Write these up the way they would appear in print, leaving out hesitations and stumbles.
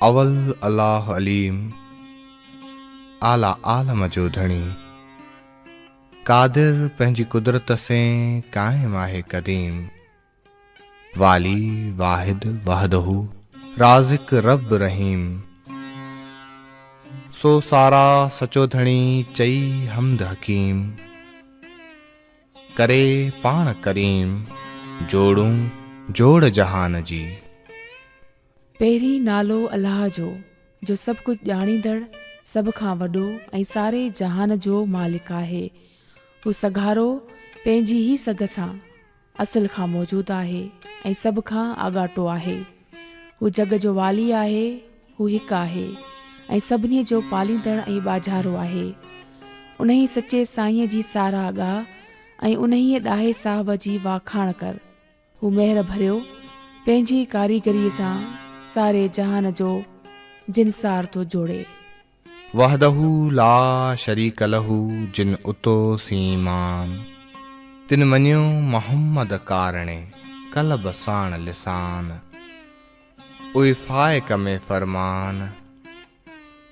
अवल अल्लाह अलीम, आला आलम जो धणी, कादिर पंहिंजी कुदरत से कायम आहे क़दीम, वाली वाहिद वहदहू राज़िक रब रहीम, सो सारा सचो धणी चई हमद हकीम, करे पाण करीम, जोड़ूं जोड़ जहान जी। पहिरीं नालो अल्लाह जो सभु कुझु ॼाणींदड़, सभ खां वॾो ऐं सारे जहान जो मालिक आहे। हू सघारो पंहिंजी ई सघ सां असुल खां मौजूदु आहे ऐं सभ खां आॻाटो आहे। हू जग जो वाली आहे, हू हिकु आहे ऐं सभिनी जो पालींदड़ ऐं ॿाझारो आहे। उन्ही सचे साईंअ जी साराह ॻाह ऐं उन्हीअ ॾाहे साहब जी वाखाण कर। हू महिर भरियो पंहिंजी कारीगरीअ सां सारे जहान जो जिनसार तो जोड़े। वहदहू ला शरीक लहू जिन उतो सीमान, तिन मञियो मोहम्मद कारणे कलब साण लिसान, उई फाइक में फरमान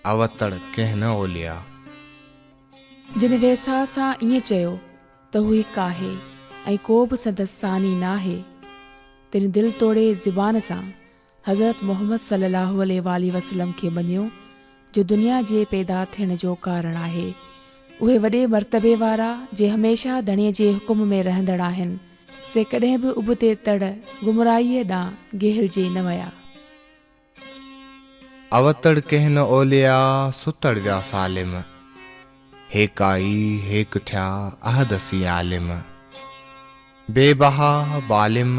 अवतड़ कंहिं न ओलिया। जिन वेसा सां ईअं चयो त हू हिकु आहे ऐं को बि संदसि सानी न आहे, तिन दिलि तोड़े ज़ुबान सां हज़रत मोहम्मद सल्लल्लाहु अलैहि वसल्लम खे मञियो जो दुनिया जे पैदा थियण जो कारण आहे। उहे वॾे मर्तबे वारा जे हमेशह धणीअ जे हुकुम में रहंदड़ आहिनि, से कॾहिं बि उबते तड़ गुमराहीअ ॾांहुं गेहिरजे न विया। अवतड़ कंहिं न ओलिया सुतड़ विया सालिम, हेकाई हेक थिया अहदसी आलिम, बेबहा बालिम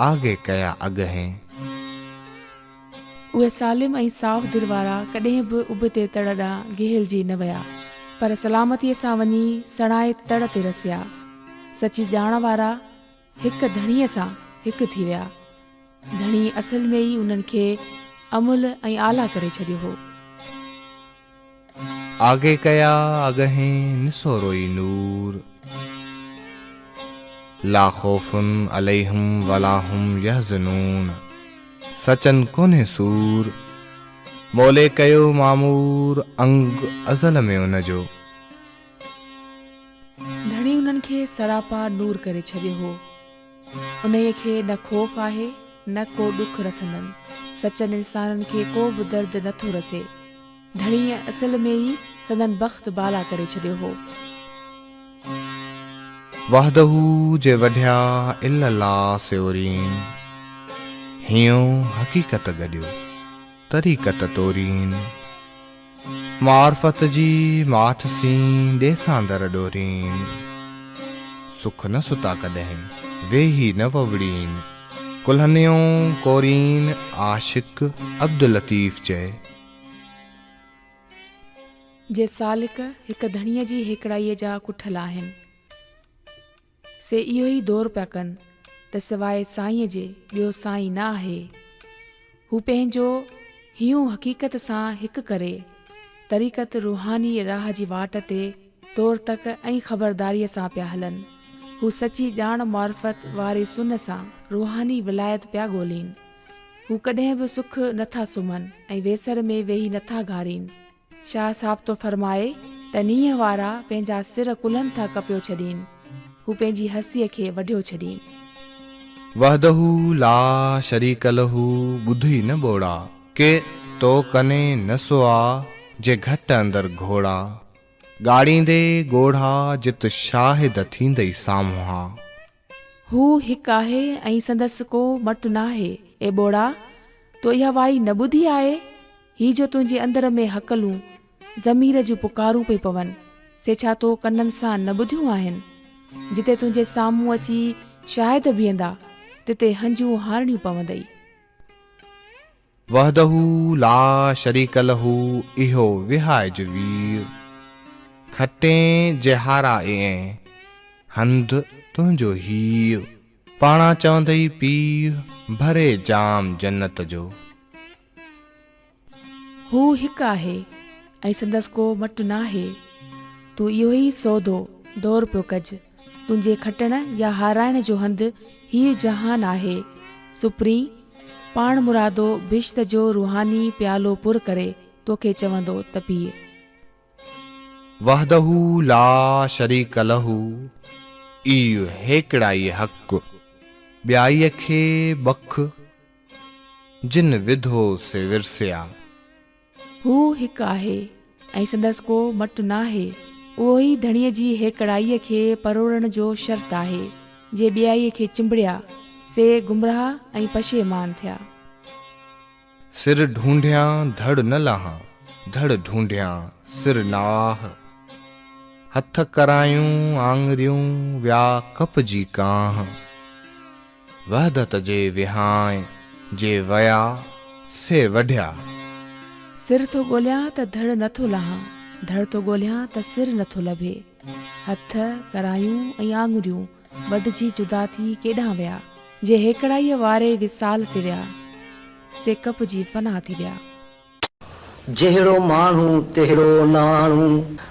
आगे कया अगहें। उहे सालिम ऐं साफ़ दिलि वारा कॾहिं बि उबते तड़ ॾांहुं गेहिरजी न विया, पर सलामतीअ सां वञी सणाए तड़ ते रसिया। सची ॼाण वारा हिकु धणीअ सां हिकु थी विया। धणी असल में ई उन्हनि खे अमुल ऐं आला करे छॾियो हो। आगे कया अगहें निसो रोई नूर, ला खौफुन अलैहिम वला हुम यहज़नून, सचन कोन्हे सूर, मोले कयो मामूर अंग अज़ल में उनजो। धणी उन्हनि खे सरापा नूर करे छॾियो हो। उन्हीअ खे न खौफ़ आहे न को ॾुख रसंदनि। सचनि इंसाननि खे को बि दर्द नथो रसे। धणीअ असल में ई संदन बख़्त बाला करे छॾियो हो। वहदहू जे वढिया इल्लल्ला सेवरीन, हियो हक़ीक़त गॾियो तरीक़त तोरीन, मार्फत जी माठ सी ॾेसां दर ॾोरीन, सुख न सुता कॾहिं वेही न ववड़ीन, कुल्हनियो कोरीन आशिक अब्दुल लतीफ़ चए। जे सालिक हिकु धणीअ जी हिकिड़ाईअ जा कुठल आहिनि, से इहो ई दौर पिया कनि त सवाइ साईंअ जे ॿियो साईं न आहे। हू पंहिंजो हियूं हक़ीक़त सां हिकु करे तरीक़त रूहानी राह जी वाट ते तौर तक ऐं ख़बरदारीअ सां पिया हलनि। हू सची ॼाण मार्फत वारे सुन सां रूहानी विलायत पिया ॻोल्हीनि। हू कॾहिं बि सुख नथा सुम्हनि ऐं वेसर में वेही नथा घारीनि। शाह साहब तो फरमाए त नीह वारा पंहिंजा सिर कुल्हनि था कपियो छॾीनि, हू पंहिंजी हसीअ खे वढियो छॾीनि। वहदहू ला शरीक लहू ॿुधी न ॿोड़ा, के तो कने न सुआ जे घट अंदर घोड़ा, ॻाड़ींदे ॻोढ़ा जित शाहिद थींदई साम्हूं। हू हिकु आहे ऐं संदसि को मटु नाहे। ए ॿोड़ा, तो इहा वाई न ॿुधी आहे? ही जो तुंहिंजे अंदर में हकलूं ज़मीर जूं पुकारूं पई पवनि, से छा तो कननि सां न ॿुधियूं आहिनि? जिते तुंहिंजे साम्हूं अची शाहिद बीहंदा, तिते हंजूं हारणियूं पवंदई। वहदहू ला शरीक लहू इहो विहाइज वीर, खटे जहारा ऐं हंध तुंहिंजो हीर, पाणा चवंदई पीर भरे जाम जन्नत जो। हू हिकु आहे ऐं संदसि को मटु नाहे। तूं इहो ई सौदो दौर पियो कजि। तुंहिंजे खटण या हाराइण जो हंधु हीउ जहान आहे। सुप्री पाण मुरादो बिश्त जो रूहानी प्यालो पुर करे तोखे चवंदो त पीए। वहदहू ला शरीक लहू, इहो हेकड़ाई हक़, ॿियाईअ खे बख, जिन विधो से विरसिया। हू हिकु आहे ऐं संदसि को मटु नाहे। उहो ई धणीअ जी हेकड़ाईअ खे परोड़ण जो शर्त आहे। जे ॿियाईअ खे चिंबड़िया से गुमराह ऐं पशेमान थिया। सिर ढूंढिया धड़ न लहा, धड़ ढूंढिया सिर नाह। हथ करायूं आङरियूं विया कप जी कांह। वहदत जे विहाय जे वया से वढिया। सिर थो ॻोल्हियां त धड़ नथो लहां, धड़ थो ॻोल्हियां त सिर नथो लभे। हथ करायूं ऐं आङरियूं वढिजी जुदा थी केॾांहुं विया। जे हेकड़ाईअ वारे विसाल ते विया से कप जी फना थी विया। जहिड़ो माण्हू तहिड़ो नाणू,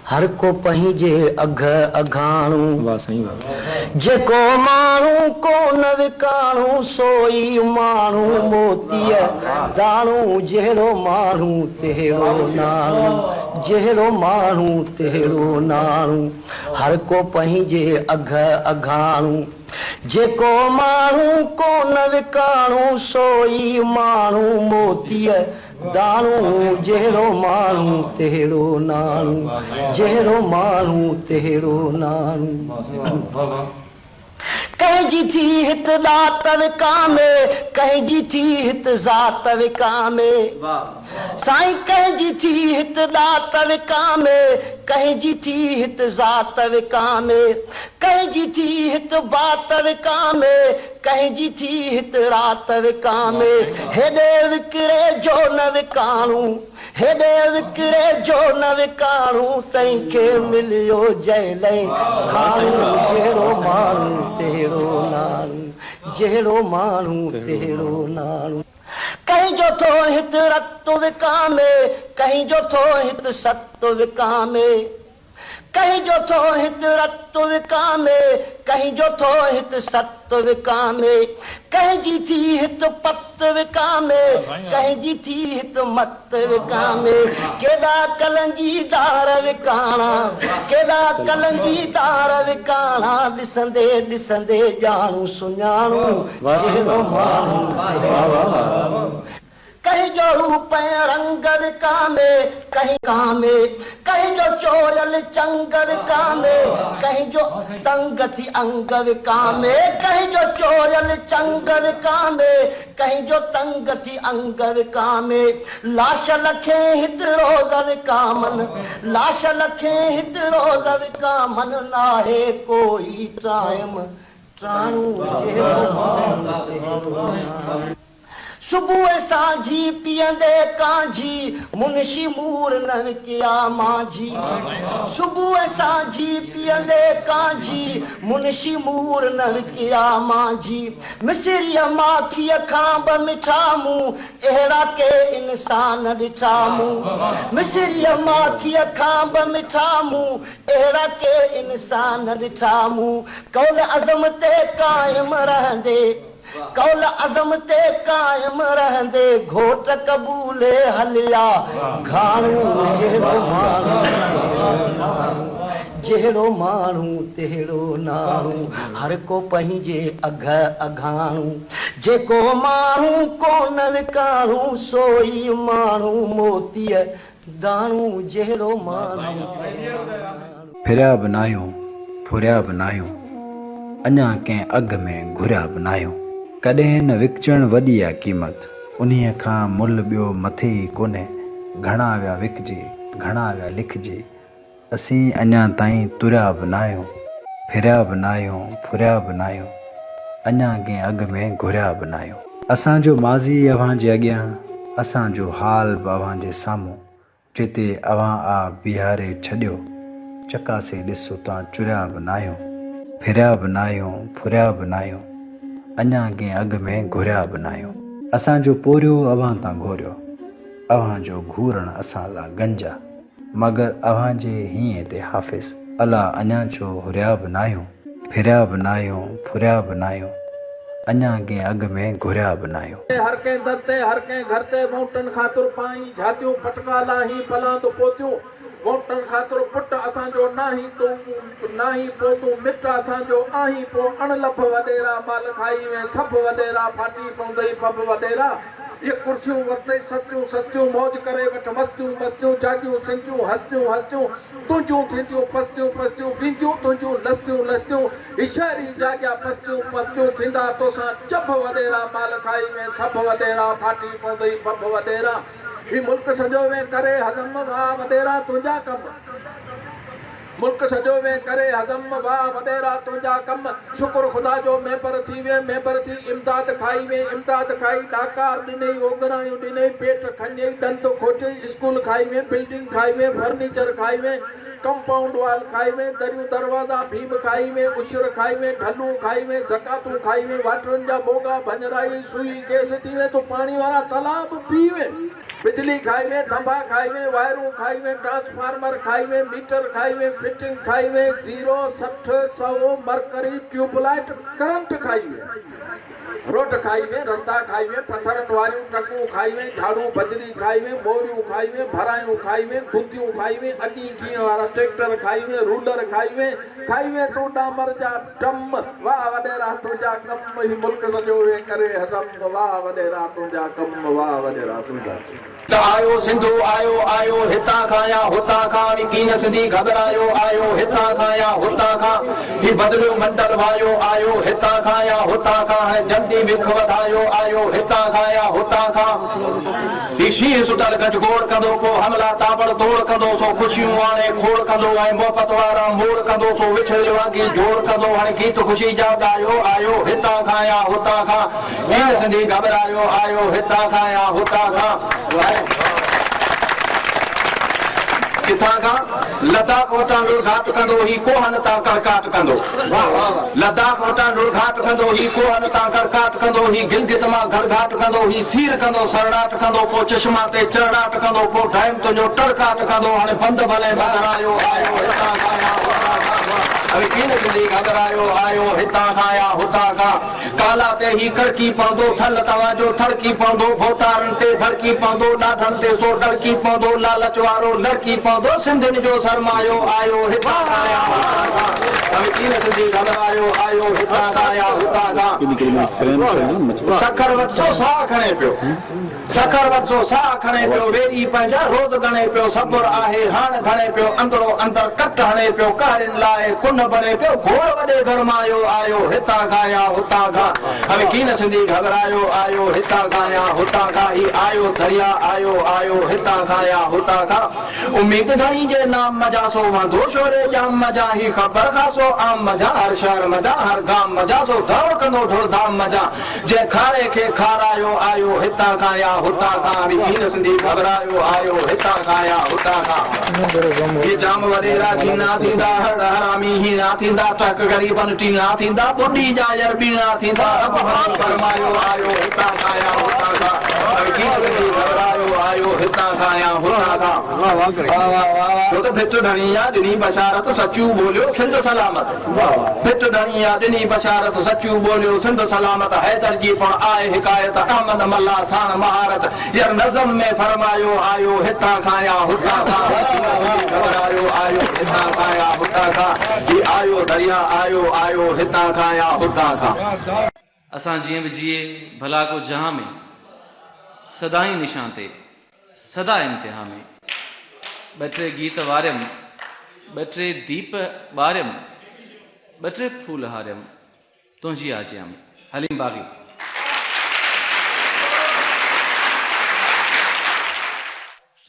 हर को पंहिंजे अघ अघाणू। जेको माण्हू को न विकाणू, सोई माण्हू मोतीअ दाणू। जहिड़ो माण्हू तहिड़ो नाणू, जहिड़ो माण्हू तहिड़ो नाणू, हर को पंहिंजे अघ अघाणू। जेको माण्हू को न विकाणू, सोई माण्हू मोतीअ दाणू। जहिड़ो माण्हू तहिड़ो नाणू, जहिड़ो माण्हू तहिड़ो नाणू। कंहिंजी थी हित ॾात विकामे, कंहिंजी थी हित ज़ात विकामे। साईं कंहिंजी थी हित ॾात विकामे, कंहिंजी थी हित ज़ात विकामे। कंहिंजी थी हित बात विकामे, कंहिंजी थी हित रात विकामे। हेॾे विकिरे जो न विकाणू, हेॾे विकिरे जो न विकाणू, तंहिंखे मिलियो जैलई खाणू। जहिड़ो माण्हू तहिड़ो नाणू, जहिड़ो माण्हू तहिड़ो नाणू। कंहिंजो थो हित रत विकामे, कंहिंजो थो हित सत विकामे। कंहिंजो थो हित रत विकामे, कंहिंजो थो हित सत विकामे। कंहिंजी थी हित पत विकामे, कंहिंजी थी हित मत विकामे। केॾा कलंगीदार विकाणा, केॾा कलंगीदार विकाणा, ॾिसंदे ॾिसंदे ॼाणू सुञाणू। जहिड़ो माण्हू कंहिंजो रूप ऐं रंग विकामे, कंहिं कामे। कंहिंजो चोरियल चंग विकामे, कंहिंजो तंग थी अंग विकामे। कंहिंजो चोरियल चंग विकामे, कंहिंजो तंग थी अंग विकामे। लाश लखे हित रोज़ विकामन, लाश लखे हित रोज़ विकामन। नाहे कोई टाइम टाणू। जहिड़ो माण्हू सुबुह सांझी पीअंदे कांझी, मुंशी मूर न विकिया मांझी। सुबुह सांझी पीअंदे कांझी, मुंशी मूर न विकिया मांझी। मिसरीअ माखीअ खां बि मिठा मूं, अहिड़ा के इंसान ॾिठा मूं। मिसरीअ माखीअ खां बि मिठा मूं, अहिड़ा के इंसान ॾिठा मूं। कौल अज़म ते क़ाइम रहंदे, कौल अज़म ते क़ाइम रहंदे, घोट क़बूले हलिया घाणू। जहिड़ो माण्हू, जहिड़ो माण्हू तहिड़ो नाणू, हर को पंहिंजे अघ अघाणू। जेको माण्हू को न विकाणू, सोई माण्हू मोतीअ दाणू। जहिड़ो माण्हू फिरिया बि नाहियूं, फुरिया बि नाहियूं, अञा कंहिं अघ में घुरिया बि नाहियूं। कॾहिं न विकिचण वॾी आहे क़ीमत, उन्हीअ खां मुल ॿियो मथे ई कोन्हे। घणा विया विकिजे, घणा विया लिखिजे, असीं अञा ताईं तुरिया बि नाहियूं। फिरिया बि नाहियूं, फुरिया बि नाहियूं, अञा कंहिं अघ में घुरिया बि नाहियूं। असांजो माज़ी अव्हां जे अॻियां, असांजो हाल बि अव्हां जे साम्हूं। जिते अव्हां आ बीहारे छॾियो, चकासे ॾिसो तव्हां चुरिया बि नाहियूं। फिरिया बि नाहियूं, फुरिया बि नाहियूं, अञा कंहिं अघ में घुरिया बि नाहियूं। असांजो पोरियो अव्हां तां घोरियो, अव्हां जो घूरण असां लाइ गंजा। मगर अव्हां जे हीअं ते हाफ़िज़, अला अञा छो हुरिया बि नाहियूं। फिरिया बि नाहियूं, फुरिया बि नाहियूं, अञा कंहिं अघ में घुरिया बि न आहियूं। हर कंहिं दर ते हर कंहिं घर ते मोटन ख़ातिर पाई झातियूं फटका लाही पलांद पोतियूं मोटन ख़ातिर पुट असांजो नाही तूं नाही पो तूं मिट असांजो आहीं पो अणलभ वॾेरा माल खाई में सभु वॾेरा फाटी पवंदई पब वॾेरा ये कुर्सियूं वरितई सतियूं सतियूं मौज करे वठ मस्तियूं मस्तियूं जागियूं सिंधियूं हस्तियूं हस्तियूं तुंहिंजूं थींदियूं पस्तियूं पस्तियूं पींदियूं तुंहिंजूं लस्तियूं लस्तियूं इशारी जाॻिया पस्तियूं पस्तियूं थींदा तोसां चभ वॾेरा माल खाई में सभु वॾेरा फाटी पवंदई पब वॾेरा ही मुल्क सॼो में करे हज़म वाह वॾेरा तुंहिंजा कम मुल्क सॼो में करे हज़म वाह वॾेरा तुंहिंजा कम शुक्र ख़ुदा जो मेंबर थी वे मेंबर थी इमदाद खाई वे इमदाद खाई डाकार ॾिनई ओगरायूं ॾिनई पेट खञई ॾंद खोचई स्कूल खाई वे बिल्डिंग खाई वे फर्नीचर खाई वे कंपाउंड वाल खाई में दरियूं दरवाज़ा भीम खाई में उशर खाई में ढलूं खाई में ज़कातूं खाई में वाटरनि जा बोगा भंजराई सुई गैस थी वे तो पाणी वारा तालाब पी वे बिजली खाई में थंभा खाई में वायरूं खाई में ट्रांसफार्मर खाई में मीटर खाई में फिटिंग खाई में 0 60 100 मरकरी ट्यूबलाइट करंट खाई में रोट खाई में रस्ता खाई में पत्थरनि वारियूं टकूं खाई में झाड़ू बजरी खाई में बोरियूं खाई में भरायूं खाई में खुंदियूं खाई में अॾी कीअं वारा ट्रैक्टर खाई में रूलर खाई में तूं डामर जा डम वाह वॾेरा तुंहिंजा कम ही मुल्क सॼो वे करे हज़म वाह वॾेरा तुंहिंजा कम वाह वॾेरा तुंहिंजा आयो सिंधु आयो आयो हितां खां या हुतां खां कीन सिंधी घबरायो आयो हितां खां या हुतां खां ही बदलियो मंडल वायो आयो हितां खां या हुतां खां हाणे जल्दी विख वधायो आयो हितां खां या हुतां खां ही शींहं सुतल गजगोड़ कंदो पोइ हमला ताबड़ तोड़ कंदो सो ख़ुशियूं हाणे खोड़ कंदो ऐं मोहबत वारा मोड़ कंदो सो विछड़ियो वांगी जोड़ कंदो हाणे गीत ख़ुशी जा ॻायो आयो हितां खां या हुतां खां कीन सिंधी घबरायो आयो हितां खां या हुतां खां किथां खां लद्दाख वटां लुढ़घाट कंदो ही कोहन तां कड़काट कंदो लद्दाख वटां लुढ़घाट कंदो ही कोहन तां कड़काट कंदो ही गिलगित मां घड़घाट कंदो ही सीर कंदो सरड़ाट कंदो पोइ चश्मा ते चढ़ाट कंदो पोइ टाइम तुंहिंजो टड़काट कंदो हाणे बंदि भले बदरायो आयो हितां खां या हुतां खां अरे कीन सिंधी घबरायो आयो हितां खां या हुतां खां काला ते ही कड़की पवंदो थल तव्हांजो थड़की पवंदो भोतारनि ते धड़की पवंदो ॾाढनि ते सो डड़की पवंदो लालच वारो लड़की पवंदो सिंधियुनि जो सरमायो आयो हितां खां या हुतां खां अरे कीन सिंधी घबरायो आयो हितां खां या हुतां खां सखर वठो साह खणे पियो सखर वठो साह खणे पियो वेरी पंहिंजा रोज़ गणे पियो सबुर आहे हाण घणे पियो अंदरो अंदर कट हणे पियो कारिन लाइ कुन बणे पियो घोड़ वॾे गरमायो आयो हितां खां या हुतां खां अरे कीन सिंधी घबरायो आयो हितां खां या हुतां खां ही आयो दरिया आयो आयो हितां खां या हुतां खां उम्मीद धणी जे नाम मजा सो वंदो शोरे जाम मजा ही ख़बर खासो आम मजा हर शहर मजा हर गाम मजा सो दौड़ कंदो ढोलधाम मजा जे खारे खे खारायो आयो हितां खां या हुतां खां अरे कीन सिंधी घबरायो आयो हितां खां या हुतां खां ये जाम वॾेरा कीना थींदा हर हरामी ही ना थींदा टक ग़रीबन टीना थींदा बुढ़ी जा बीना थींदा रब हाल फरमायो आयो हितां खां या हुतां खां अरे कीन सिंधी घबरायो आयो हितां खां या हुतां खां छो त भिट धणिया ॾिनी बशारत सचियूं बोलियो सिंध सलामत भिट धणिया ॾिनी बशारत सचियूं बोलियो सिंध सलामत हैदर जी पण आहे हिकायत अहमद मल्ला साण महारत यार नज़म में फरमायो आयो हितां खां या हुतां खां कीन सिंधी घबरायो आयो हितां खां या हुतां खां ही आयो दरिया आयो आयो हितां खां या हुतां खां असां जीअं बि जिए भला को जहां में सदाई निशान ते सदा इम्तिहा में ॿ टे गीत वारियमि ॿ टे दीप ॿारियमि ॿ टे फूल हारियमि तुंहिंजी आजिया में हलीम बाग़ी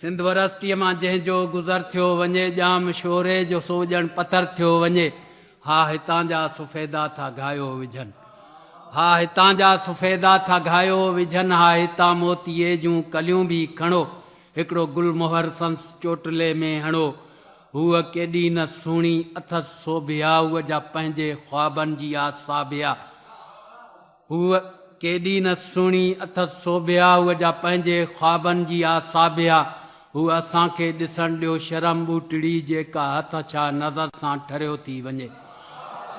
सिंध वरसिटीअ मां जंहिंजो गुज़र थियो वञे ॼाम शोरे जो सो ॼण पथर थियो वञे हा हितां जा सुफ़ेदा था घायो विझनि हा हितां जा सुफ़ेदा था घायो विझनि हा हितां मोतीअ जूं कलियूं बि खणो हिकिड़ो गुलमोहर संस चोटले में हणो हूअ केॾी न सुहिणी अथसि सोभिया उहा जा पंहिंजे ख्वाबनि जी आसाबिया हूअ केॾी न सुहिणी अथसि सोभिया उहा जा पंहिंजे ख्वाबनि जी आसाबिया हूअ असांखे ॾिसण ॾियो शर्म ॿूटड़ी जेका हथ छा नज़र सां ठरियो थी वञे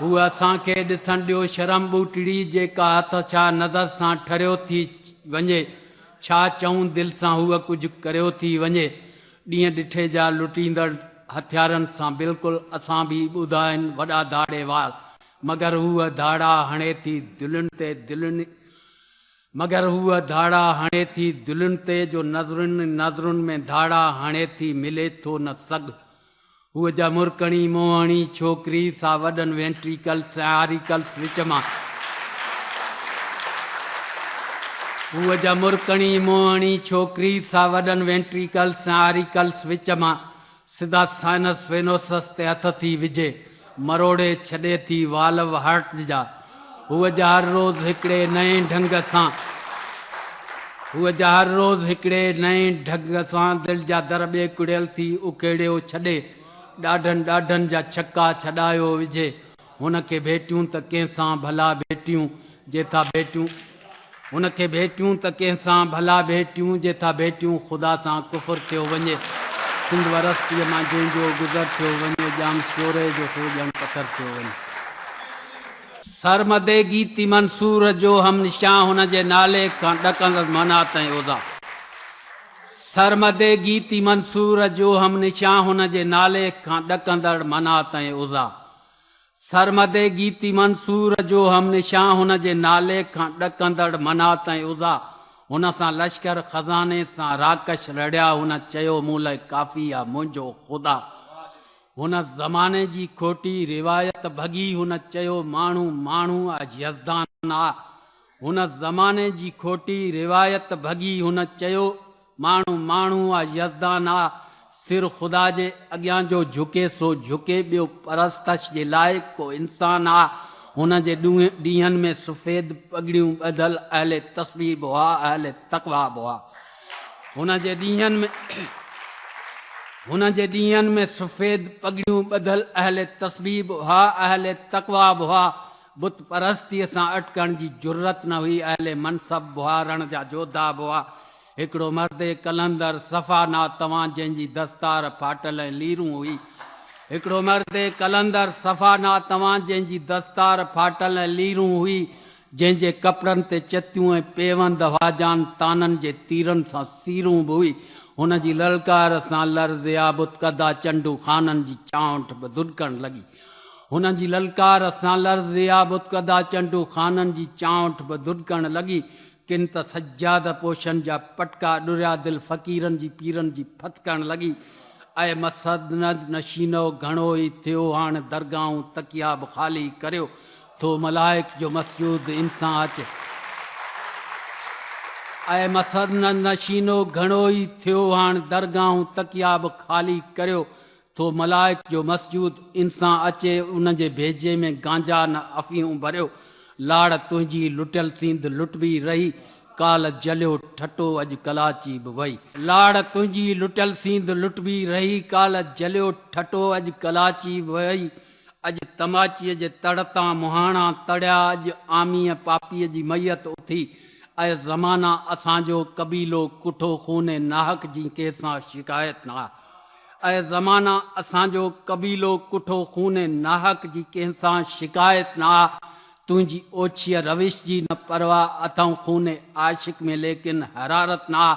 हूअ असांखे ॾिसण ॾियो शर्म ॿूटड़ी जेका हथ छा नज़र सां ठरियो थी वञे छा चऊं दिलि सां हूअ कुझु करियो थी वञे ॾींहं ॾिठे जा लुटींदड़ हथियारनि सां बिल्कुलु असां बि ॿुधा आहिनि वॾा धाड़े वार मगर हूअ धाड़ा हणे थी दिलुनि ते दिलुनि मगर हूअ धाड़ा हणे थी दिलुनि ते जो नज़रुनि नज़रुनि में धाड़ा हणे थी मिले थो न सग हूअ जा मुरकणी मोहणी छोकिरी सा वॾनि वेंट्रिकल्स ऐं आरिकल्स विच मां हूअ जा मुरकणी मोहणी छोकिरी सा वॾनि वेंट्रिकल्स ऐं आरिकल्स विच मां सिधा साइनस वेनोसस ते हथ थी विझे मरोड़े छॾे थी वाल्व हार्ट जा हूअ जा हर रोज़ हिकिड़े नए ढंग सां हूअ जा हर रोज़ हिकिड़े नए ढंग सां दिलि जा दर ॿिए कुड़ियल थी उकेड़ियो छॾे ॾाढनि ॾाढनि जा छक्का छॾायो विझे हुनखे भेटियूं त कंहिंसां भला भेटियूं जेथा भेटियूं हुनखे भेटियूं त कंहिंसां भला भेटियूं जेथा भेटियूं ख़ुदा सां कुफुर थियो वञे सिंध वरस्तीअ मां जंहिंजो गुज़र थियो वञे जाम शोरे जो सो ॼण पथर थियो वञे सरमदे गीती मंसूर जो हम निशां हुन जे नाले खां ॾकंदड़ मना ताईं ओज़ा सरमदे गीती मंसूर जो हम निशां हुन जे नाले खां ॾकंदड़ मना ताईं ओज़ा सरमदे गीती मंसूर जो हम निशां हुन जे नाले खां ॾकंदड़ मना ताईं ओज़ा हुन सां लश्कर खज़ाने सां राकश रड़िया हुन चयो मूं लाइ काफ़ी आहे मुंहिंजो ख़ुदा हुन ज़माने जी खोटी रिवायत भॻी हुन चयो माण्हू माण्हू आहे यज़दान आहे हुन ज़माने जी खोटी रिवायत भॻी हुन चयो माण्हू माण्हू आहे यज़दान आहे सिर ख़ुदा जे अॻियां जो झुके सो झुके ॿियो परस्तश जे लाइ को इंसान आहे हुन जे ॾींहंनि में सफ़ेद पगड़ियूं ॿधल अहले तस्बीब हुआ अहले तक़वा हुआ हुन जे ॾींहंनि में सफ़ेद पगड़ियूं ॿधल अहले तस्बीब हुआ अहले तक़वा हुआ बुत परस्तीअ सां अटकण जी ज़रूरत न हुई अहले मनसब हुआ रण जा जोधा हुआ हिकिड़ो मर्द कलंदर सफ़ा ना तव्हां जंहिंजी दस्तार फाटल ऐं लीरूं हुई हिकिड़ो मर्द कलंदर सफ़ा ना तव्हां जंहिंजी दस्तार फाटल ऐं लीरूं हुई जंहिंजे कपिड़नि ते चतियूं ऐं पेवंद वाजान ताननि जे तीरनि सां सीरूं बि हुई हुन जी ललकार सां लर्ज़िया बुतकदा चंडू ख़ाननि जी चांठ बि दुॾकण लॻी हुन जी ललकार सां लर्ज़िया बुतकदा चंडू ख़ाननि जी चांठ बि दुॾकण लॻी किन त सजाद पोशन जा पटका ॾुरिया दिलि फ़क़ीरनि जी पीरनि जी फतकण लॻी ऐं मसद नशीनो घणो ई थियो हाणे दरगाहूं तकिया बि ख़ाली करियो थो मलाइक जो मसजूद इंसां अचे ऐं मसद नशीनो घणो ई थियो हाणे दरगाहूं तकिया बि ख़ाली करियो थो मलाइक जो मसजूद इंसां अचे उन जे भेजे में गांजा न अफ़ियूं भरियो लाड़ तुंहिंजी लुटियल सींद लुटबी रही काल जलियो ठटो अॼु कलाची बि वई लाड़ तुंहिंजी लुटियल सींद लुटबी रही काल जलियो ठटो अॼु कलाची बि वई अॼु तमाचीअ जे तड़ तां मुहाणा तड़िया अॼु आमीअ पापीअ जी मैयत उथी ऐं ज़माना असांजो कबीलो कुठो खूने नाहक जी कंहिंसां शिकायत न ऐं ज़माना असांजो कबीलो कुठो खूने नाहक जी कंहिंसां शिकायत न तुंहिंजी ओछीअ रविश जी न परवाह अथऊं खूने आशिक में लेकिन हरारत न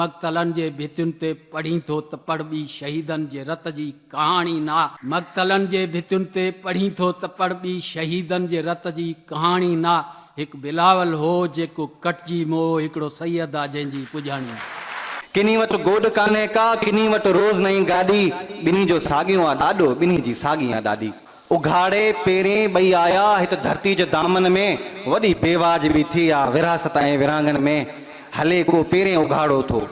मक़तलनि जे भितियुनि ते पढ़ी थो त पढ़ ॿी शहीदनि जे रत जी कहाणी न मक़तलनि जे भितियुनि ते पढ़ी थो त पढ़ ॿी शहीदनि जे रत जी कहाणी न हिकु बिलावल हो जेको कटजी मोह हिकिड़ो सैयद आहे जंहिंजी पुॼाणी किनी वटि गोॾ कान्हे का किनी वटि रोज़ नई गाॾी ॿिन्ही जो साॻियो आहे ॾाढो ॿिन्ही जी साॻी आहे ॾाढी उघाड़े पेरें ॿई आया हित धरती जे दामन में वॾी बेवाज बि थी आहे विरासत ऐं विरांगन में हले को पेरें उघाड़ो थो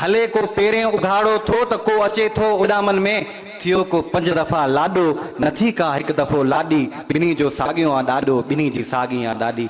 हले को पेरें उघाड़ो थो त को अचे थो उॾामन में थियो को 5 दफ़ा लाॾो नथी का हिकु दफ़ो लाॾी ॿिन्ही जो साॻियो आहे ॾाढो ॿिन्ही जी साॻी आहे ॾाढी